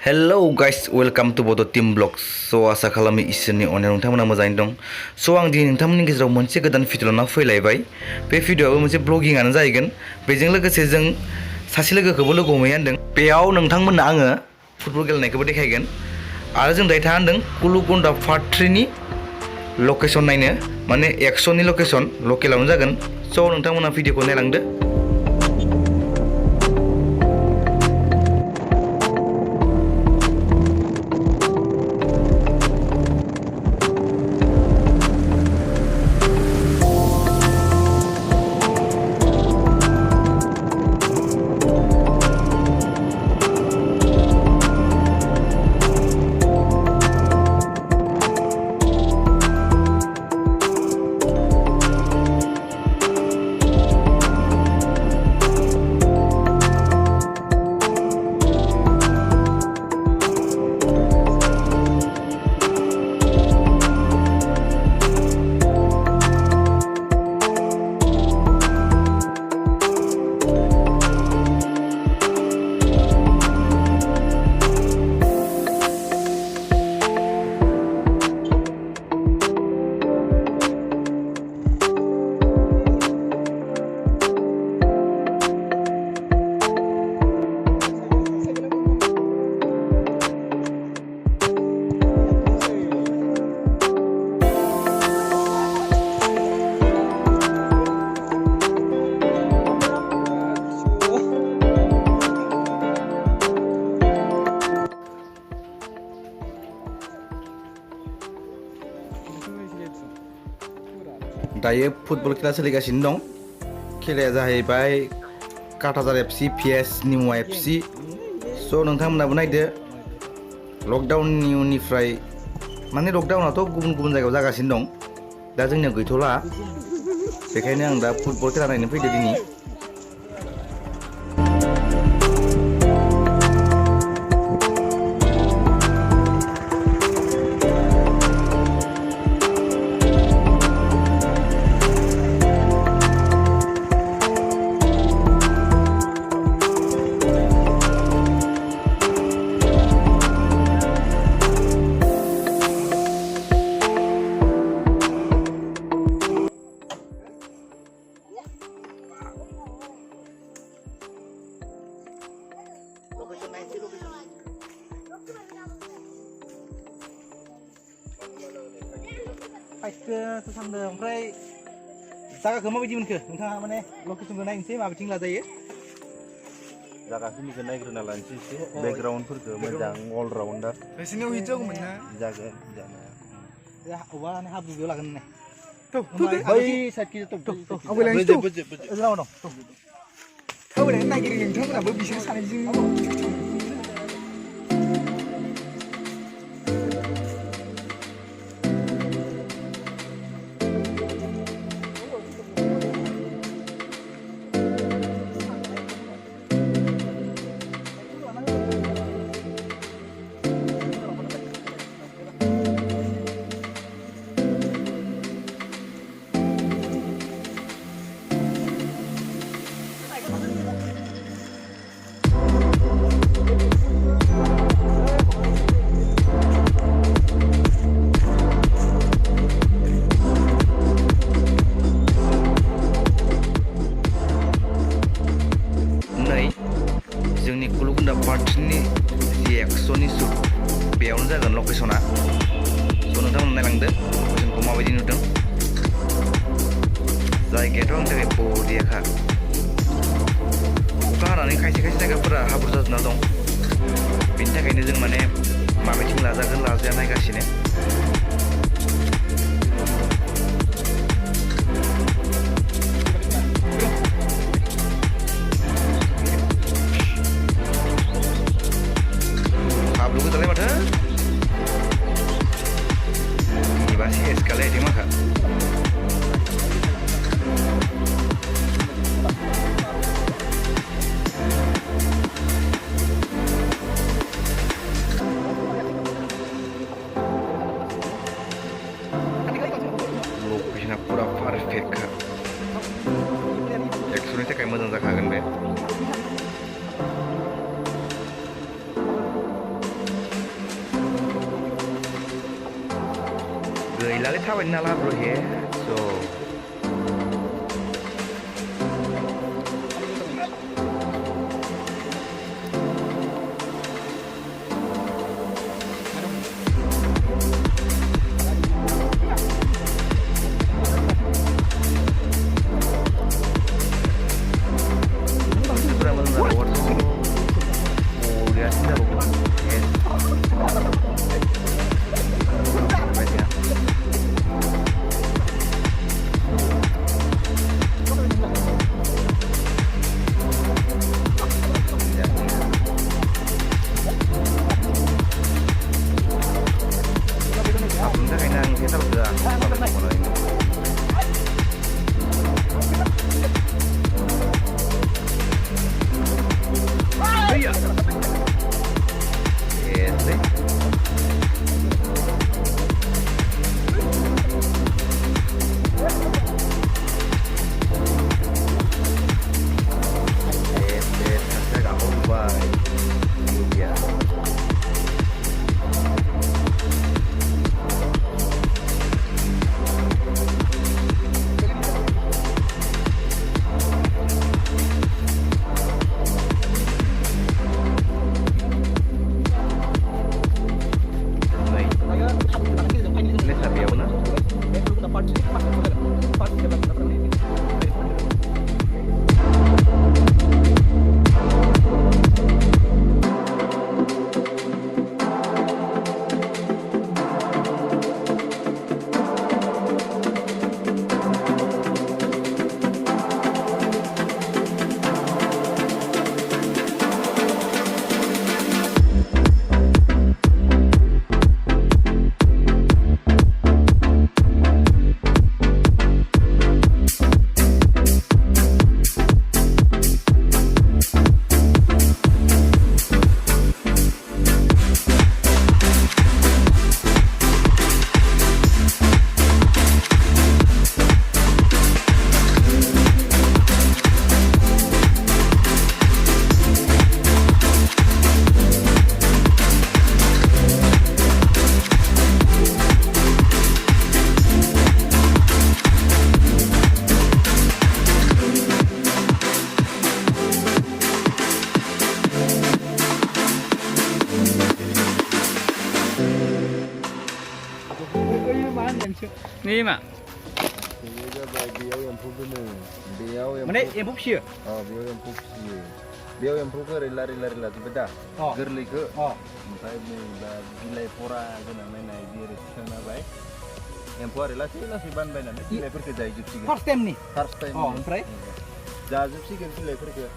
Hello guys welcome to बड' team blogs स' आसा खालामो इसोरनि अननायाव नोंथांमोना मोजाङैनो दं स' आं दिनै नोंथांमोननि गेजेराव मोनसे गोदान भिडिअ लाना फैलायबाय बे भिडिअआबो मोनसे ब्लगिंआनो जाहैगोन बेजों लोगोसे जों सासे लोगोखौबो लोगो हमहैनो होनदों बेयाव नोंथांमोननो आङो फुटबल गेलेनायखौबो देखायगोन आरो जों दायो थांदों कुलुकुन्दा पार्ट 3 नि लकेसन नायनो माने एक्सननि लकेसन लकेलावनो जागोन स' नोंथांमोना भिडिअखौ नायलांदो दायो फुटबल खेला सोलिगासिनो दं खेलाया जाहैबाय काटाजार एफसि पिएस निमुवा एफसि स' नोंथांमोनाबो नायदो लकडाउननि उननिफ्राय माने लकडाउनाथ' गुबुन गुबुन जायगायाव जागासिनो दं दा जोंनियाव गैथ'ला बेखायनो आं दा फुटबल खेला नायनो फैदो दिनै फाइसखौ सानदों ओमफ्राय जायगाखौ माबायदि मोनखो नोंथाङा माने लकेसनखौ नायनोसै माबेथिं लाजायो जागाखिनिखौ नायग्रोना लानोसै एसे बेकग्राउन्डफोरखौ मोजां अल राउन्डार नोंसिनियाव हिनजावमोन ना जागोन जानाया अबा हाब्रु बेयाव लागोन ने बै साइडखि थाबायनानै नागिरो नोंथांमोनाबो बिसोर सानैजों जोंनि कुलुकुन्दा पार्ट 3 नि जि एक्सननि सुट बेयावनो जागोन लकेसना स' नोंथांमोना नायलांदो लकेसनखौ माबायदि नुदों जायगायाथ' आंनि थाखाय बरियाखा अखा हानानै खायसे खायसे जायगाफोरा हाब्रु जाजोबना दं बेनि थाखायनो जों माने माबेथिं लाजागोन लाजाया नायगासिनो हाब्रुखौ माथो इबासि एसकालेटिं माखा गैलालै थाबायनो नाला ब्र' हे स' Ni mak. Ini जाबाय बेयाव एम्फौ दोनो बेयाव Mana एम्फौ फियो? बेयाव एम्फौ फियो बेयाव एम्फौखौ ओरै लारि लारि लाजोब्बाय दा गोरलैखौ ओमफ्राय नै दा बिलाइ फरा गोनां नायनाय बि ओरै थिखांना होबाय एम्फौआ ओरै लासै लासै बानबायनानै बिलाइफोरखौ जाहैजोबसिगोन First time ni. First time ओमफ्राय जाजोबसिगोन बिलाइफोरखौ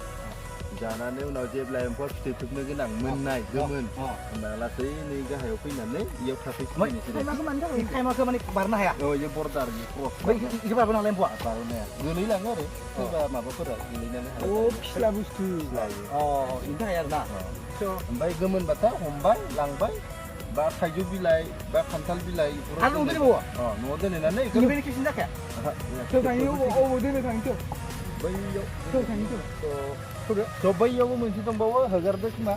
जानानै उनाव जेब्ला एम्फौआ फिथोब थोबनो गोनां मोननाय गोमोन होमबा लासैनो गाहायाव फैनानै इयाव थाफैसिगोन Kaimaखौ माने बारनो हाया. इयो बर्डार क्रस बै इखौ बारबो नालाय एम्फौआ. बारनाया गोलैलाङो आरो सोरबा माबाफोरा गोलैनानै फिस्ला बुस्थु इनि थाखाय आरोना. ओमफ्राय गोमोनबाथाय हमबाय लांबाय बा थाइजौ बिलाइ बा खान्थाल बिलाइ आरो न'आव दोनबावो? न'आव दोनहैनानै इनिफ्रायनो खेबसेनो जाखाया? थ' थांनि अबाव दोनो थांनिथ' बैयाव थ' थांनिथ' थ' बैयावबो मोनसे दंबावो हगारदो खोमा